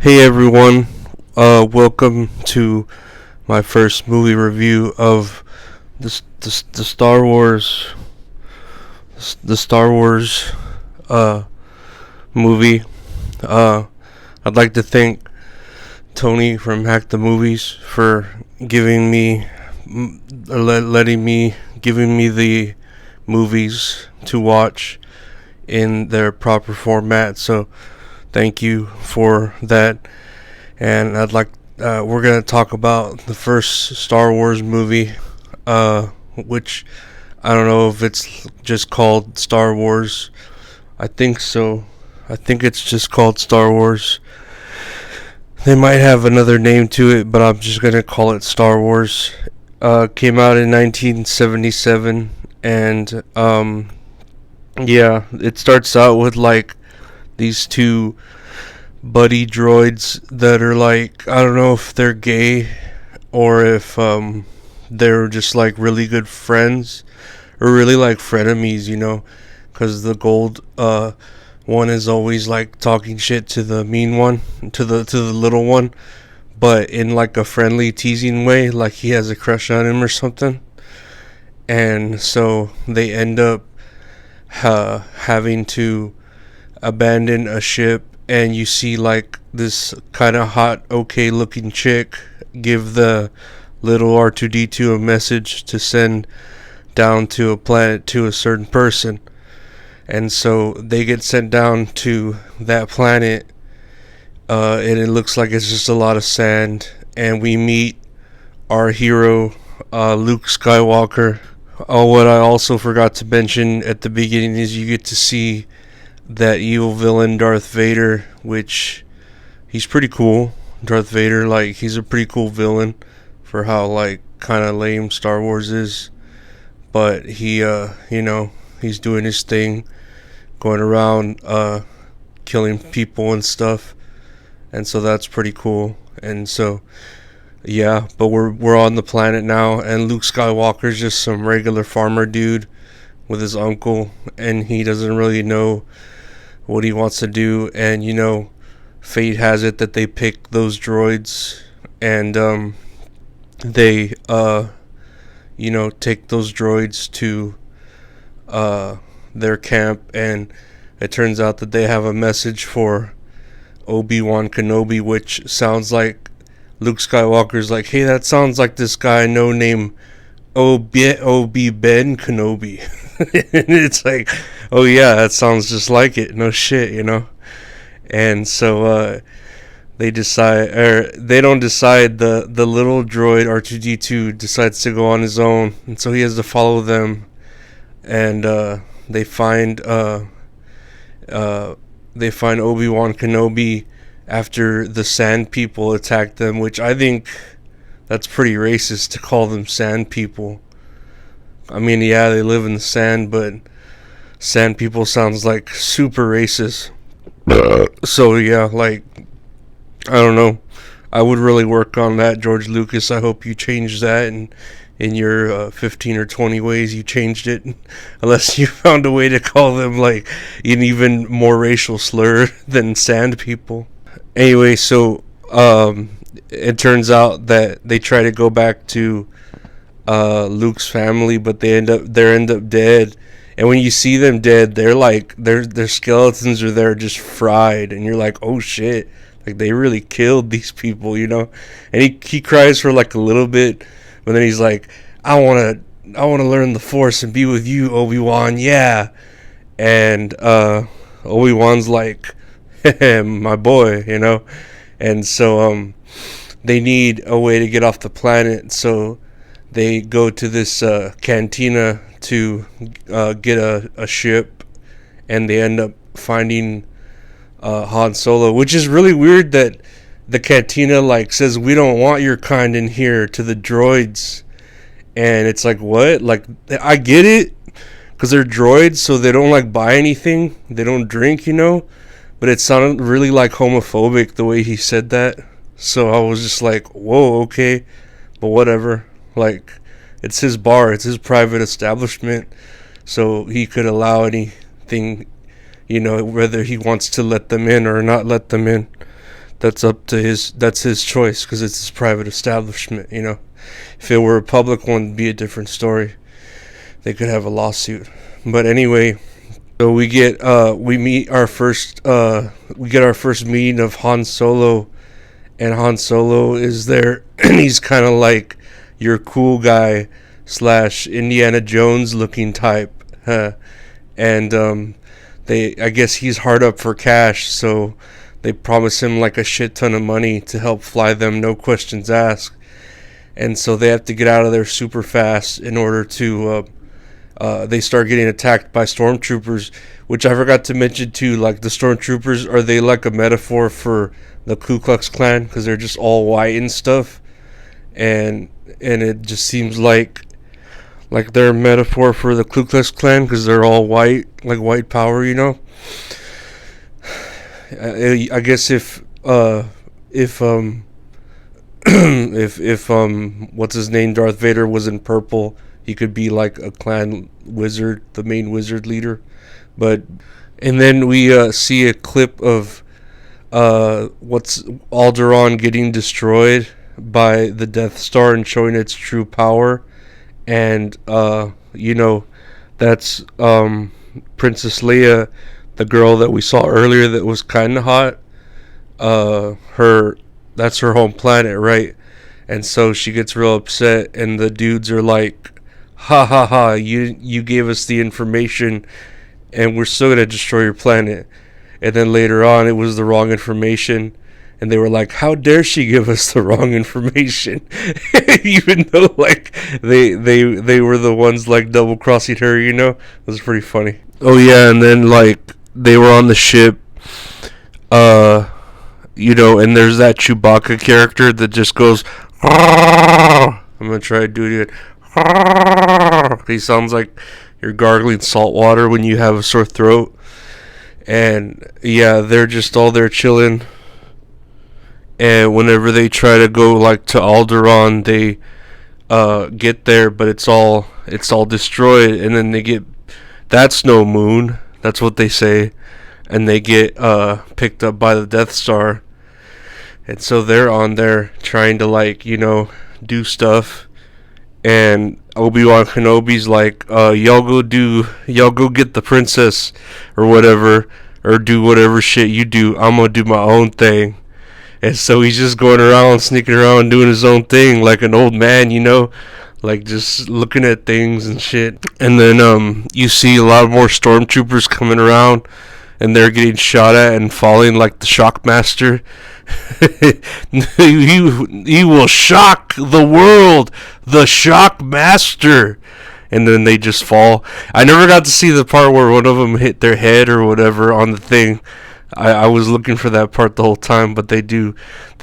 Hey everyone, welcome to my first movie review of the Star Wars, the Star Wars movie. Uh, I'd like to thank Tony from Hack the Movies for giving me, giving me the movies to watch in their proper format. So thank you for that. And we're gonna talk about the first Star Wars movie, which I don't know if it's just called Star Wars. I think so. I think it's just called Star Wars. They might have another name to it, but I'm just gonna call it Star Wars. Came out in 1977, and yeah, it starts out with like these two buddy droids that are like, I don't know if they're gay or if they're just like really good friends or really like frenemies, because the gold one is always like talking shit to the mean one, to the little one, but in like a friendly teasing way, like he has a crush on him or something. And so they end up having to abandon a ship, and you see like this kind of hot, okay looking chick give the little R2D2 a message to send down to a planet to a certain person. And so they get sent down to that planet, and it looks like it's just a lot of sand. And we meet our hero, Luke Skywalker. Oh, what I also forgot to mention at the beginning is you get to see that evil villain Darth Vader, which he's pretty cool. Darth Vader, like, he's a pretty cool villain for how like kind of lame Star Wars is. But he he's doing his thing, going around killing people and stuff. And so that's pretty cool. And so yeah, but we're on the planet now, and Luke Skywalker's just some regular farmer dude with his uncle, and he doesn't really know what he wants to do. And fate has it that they pick those droids, and they take those droids to their camp, and it turns out that they have a message for Obi-Wan Kenobi, which sounds like Luke Skywalker's like, hey, that sounds like this guy I know named Obi Ben Kenobi. And it's like, oh yeah, that sounds just like it. No shit, And so they don't decide. The little droid R2D2 decides to go on his own, and so he has to follow them. And they find Obi-Wan Kenobi after the sand people attack them, which I think that's pretty racist to call them sand people. I mean, yeah, they live in the sand, but sand people sounds like super racist. So yeah, like, I don't know. I would really work on that, George Lucas. I hope you changed that, and in your 15 or 20 ways you changed it, unless you found a way to call them like an even more racial slur than sand people. Anyway, so it turns out that they try to go back to Luke's family, but they end up dead. And when you see them dead, they're like their skeletons are there just fried, and you're like, oh shit, like they really killed these people, And he cries for like a little bit, but then he's like, I wanna learn the Force and be with you, Obi-Wan, yeah. And Obi-Wan's like, my boy, And so they need a way to get off the planet, so they go to this cantina to get a ship, and they end up finding Han Solo, which is really weird that the cantina like says, we don't want your kind in here, to the droids. And it's like, what? Like, I get it, because they're droids, so they don't like buy anything, they don't drink, but it sounded really like homophobic the way he said that. So I was just like, whoa, okay, but whatever. Like, it's his bar, it's his private establishment, so he could allow anything, whether he wants to let them in or not let them in. that's up to that's his choice, because it's his private establishment. If it were a public one, it'd be a different story. They could have a lawsuit. But anyway, so we get we get our first meeting of Han Solo, and Han Solo is there, and he's kind of like your cool guy / Indiana Jones looking type, and I guess he's hard up for cash, so they promise him like a shit ton of money to help fly them, no questions asked. And so they have to get out of there super fast in order to they start getting attacked by stormtroopers, which I forgot to mention too. Like, the stormtroopers, are they like a metaphor for the Ku Klux Klan, because they're just all white and stuff, and it just seems like they're a metaphor for the Ku Klux Klan, because they're all white, like white power. I guess if if what's his name, Darth Vader, was in purple, he could be like a clan wizard, the main wizard leader. And then we see a clip of what's Alderaan getting destroyed by the Death Star and showing its true power, and that's Princess Leia, the girl that we saw earlier that was kind of hot. That's her home planet, right? And so she gets real upset, and the dudes are like, ha ha ha, you gave us the information, and we're still gonna destroy your planet. And then later on, it was the wrong information, and they were like, how dare she give us the wrong information? Even though like they were the ones like double crossing her. It was pretty funny. Oh yeah, and then like they were on the ship, and there's that Chewbacca character that just goes, I'm gonna try to do it again. He sounds like you're gargling salt water when you have a sore throat. And yeah, they're just all there chilling. And whenever they try to go like to Alderaan, they get there, but it's all destroyed. And then they get, that's no moon. That's what they say. And they get picked up by the Death Star. And so they're on there trying to do stuff. And Obi-Wan Kenobi's like, y'all go get the princess or whatever, or do whatever shit you do. I'm gonna do my own thing. And so he's just going around, sneaking around, doing his own thing like an old man, like just looking at things and shit. And then you see a lot more stormtroopers coming around, and they're getting shot at and falling like the Shockmaster. he will shock the world, the Shockmaster. And then they just fall. I never got to see the part where one of them hit their head or whatever on the thing. I was looking for that part the whole time, but they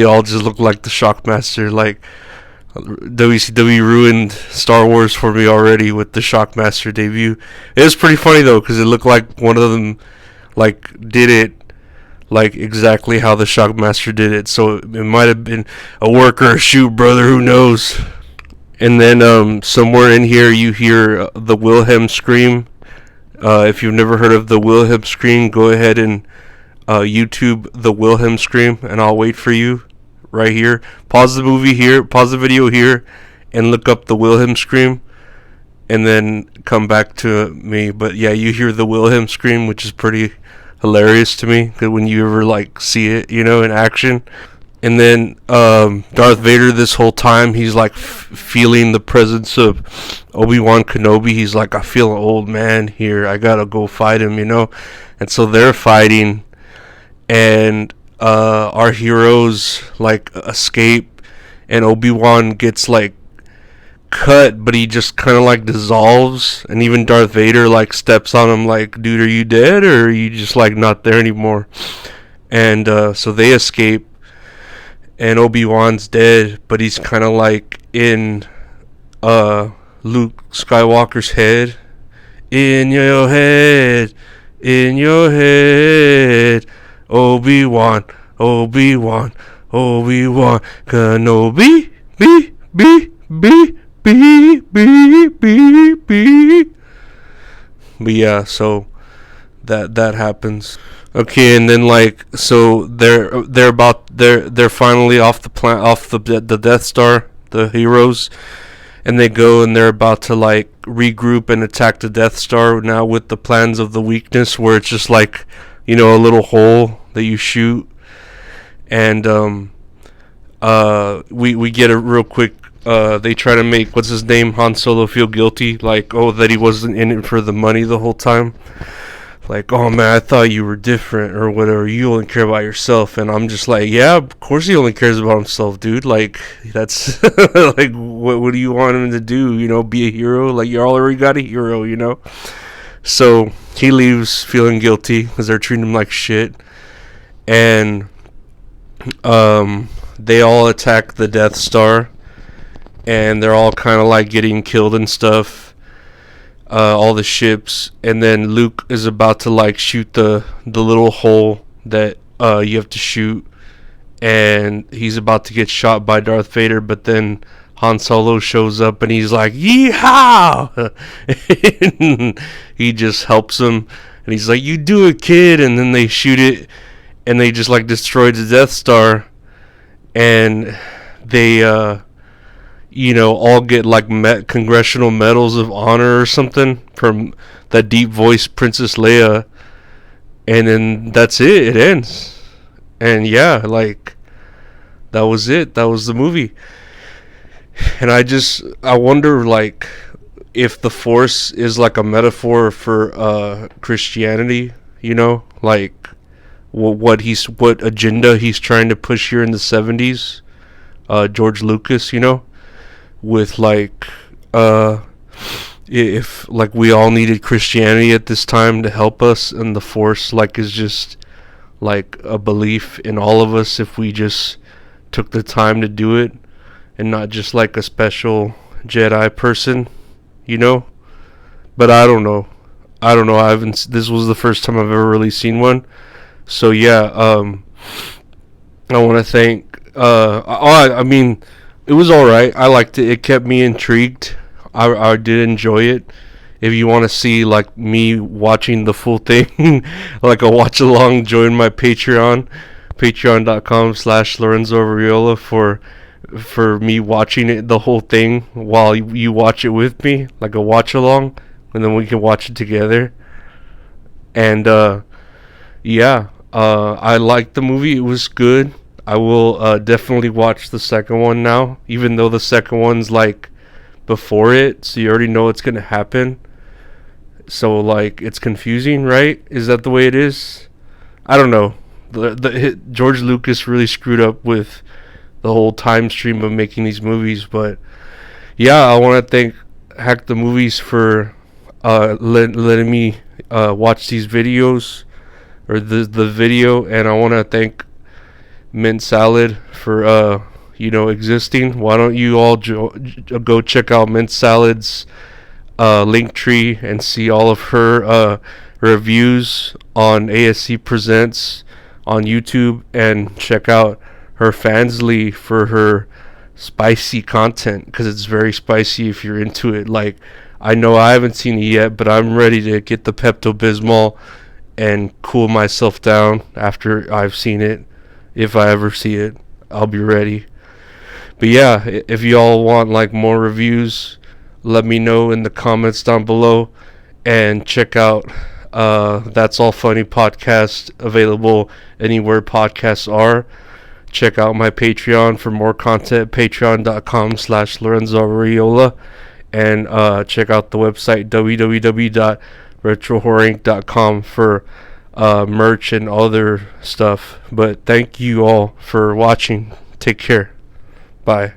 all just look like the Shockmaster. Like, WCW ruined Star Wars for me already with the Shockmaster debut. It was pretty funny though, because it looked like one of them did it like exactly how the Shockmaster did it. So it might have been a work or a shoot, brother, who knows. And then somewhere in here you hear the Wilhelm scream. If you've never heard of the Wilhelm scream, go ahead and YouTube the Wilhelm scream, and I'll wait for you right here. Pause the movie here, pause the video here, and look up the Wilhelm scream, and then come back to me. But yeah, you hear the Wilhelm scream, which is pretty hilarious to me, because when you ever see it, in action. And then Darth Vader, this whole time, he's feeling the presence of Obi-Wan Kenobi. He's like, I feel an old man here, I gotta go fight him, And so they're fighting, and our heroes escape, and Obi-Wan gets cut, but he just kind of dissolves, and even Darth Vader steps on him dude, are you dead, or are you just not there anymore? And so they escape, and Obi-Wan's dead, but he's kind of in Luke Skywalker's head. In your head, Obi-Wan, Obi-Wan, Obi-Wan Kenobi, be. But yeah, so that happens. Okay, and then like so they're finally off the Death Star, the heroes, and they go and they're about to like regroup and attack the Death Star now with the plans of the weakness, where it's just like, a little hole that you shoot. And we get a real quick, they try to make what's his name, Han Solo, feel guilty, like, oh, that he wasn't in it for the money the whole time. Like, oh man, I thought you were different or whatever. You only care about yourself. And I'm just like, yeah, of course he only cares about himself, dude. Like, that's like, what do you want him to do? Be a hero? Like, you already got a hero. So he leaves feeling guilty because they're treating him like shit. And they all attack the Death Star, and they're all kind of like getting killed and stuff. All the ships, and then Luke is about to like shoot the little hole that you have to shoot, and he's about to get shot by Darth Vader, but then Han Solo shows up and he's like, yeehaw! And he just helps him, and he's like, you do it, kid. And then they shoot it, and they just like destroy the Death Star, and they all get like congressional medals of honor or something from that deep voice Princess Leia, and then that's it. It ends, and yeah, like that was it. That was the movie. And I wonder, like, if the Force is like a metaphor for Christianity. Like what agenda he's trying to push here in the 70s. George Lucas, with like if like we all needed Christianity at this time to help us, and the Force like is just like a belief in all of us if we just took the time to do it, and not just like a special Jedi person, but I don't know. I haven't, this was the first time I've ever really seen one. So yeah, I want to thank I mean, it was alright. I liked it. It kept me intrigued. I did enjoy it. If you want to see like me watching the full thing, like a watch along, join my Patreon, patreon.com/Lorenzo Arreola for me watching it, the whole thing, while you watch it with me, like a watch along, and then we can watch it together. And I liked the movie. It was good. I will definitely watch the second one now, even though the second one's like before it, so you already know what's gonna happen. So like it's confusing, right? Is that the way it is? I don't know. George Lucas really screwed up with the whole time stream of making these movies, but yeah, I want to thank Hack the Movies for letting me watch these videos, or the video, and I want to thank Mint Salad for existing. Why don't you all go check out Mint Salad's link tree and see all of her reviews on ASC Presents on YouTube, and check out her Fansly for her spicy content, because it's very spicy if you're into it. Like, I know I haven't seen it yet, but I'm ready to get the Pepto-Bismol and cool myself down after I've seen it. If I ever see it, I'll be ready. But yeah, if y'all want like more reviews, let me know in the comments down below, and check out That's All Funny podcast, available anywhere podcasts are. Check out my Patreon for more content, patreon.com/Lorenzo Arreola, and check out the website www.retrohorror.com for merch and other stuff. But thank you all for watching. Take care. Bye.